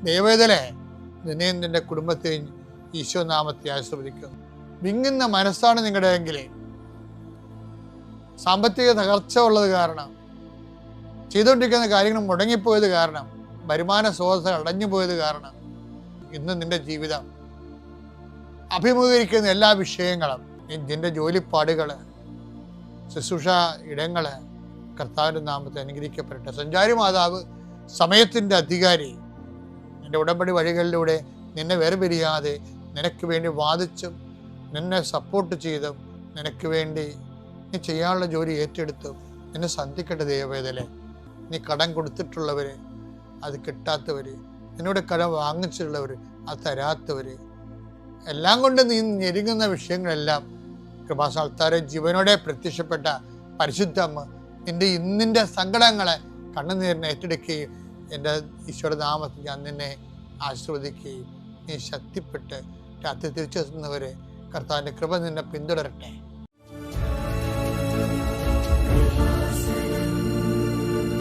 ദൈവവേദനെ നിന്നെയും നിന്റെ കുടുംബത്തെയും ഈശോ നാമത്തെ ആശീർവദിക്കുന്നു. വിങ്ങുന്ന മനസ്സാണ് നിങ്ങളുടെയെങ്കിൽ, സാമ്പത്തിക തകർച്ച ഉള്ളത് കാരണം, ചെയ്തുകൊണ്ടിരിക്കുന്ന കാര്യങ്ങൾ മുടങ്ങിപ്പോയത് കാരണം, വരുമാന സ്രോതസ് അടഞ്ഞു പോയത് കാരണം ഇന്ന് നിന്റെ ജീവിതം അഭിമുഖീകരിക്കുന്ന എല്ലാ വിഷയങ്ങളും, നിന്റെ ജോലിപ്പാടുകൾ, ശുശ്രൂഷ ഇടങ്ങൾ കർത്താവിൻ്റെ നാമത്തിൽ അനുഗ്രഹിക്കപ്പെടട്ടെ. സഞ്ചാരി മാതാവ്, സമയത്തിൻ്റെ അധികാരി, നിന്റെ ഉടമ്പടി വഴികളിലൂടെ നിന്നെ വേർപിരിയാതെ നിനക്ക് വേണ്ടി വാദിച്ചും നിന്നെ സപ്പോർട്ട് ചെയ്തും നിനക്ക് വേണ്ടി നീ ചെയ്യാനുള്ള ജോലി ഏറ്റെടുത്തും നിന്നെ സന്ധിക്കട്ടെ. ദൈവവേദനെ, നീ കടം കൊടുത്തിട്ടുള്ളവർ, അത് കിട്ടാത്തവർ, നിന്നോട് കടം വാങ്ങിച്ചിട്ടുള്ളവർ, അത് തരാത്തവർ, എല്ലാം കൊണ്ട് നീ ഞെരുങ്ങുന്ന വിഷയങ്ങളെല്ലാം കൃപാസ്ഥാനത്താരെ ജീവനോടെ പ്രത്യക്ഷപ്പെട്ട പരിശുദ്ധ അമ്മ നിന്റെ ഇന്നിൻ്റെ സങ്കടങ്ങളെ കണ്ണുനീരിനെ ഏറ്റെടുക്കുകയും എൻ്റെ ഈശോയുടെ നാമത്തിൽ ഞാൻ നിന്നെ ആശീർവദിക്കുകയും നീ ശക്തിപ്പെട്ട് രാത്രി തിരിച്ചെത്തുന്നവരെ കർത്താവിൻ്റെ കൃപ നിന്നെ പിന്തുടരട്ടെ.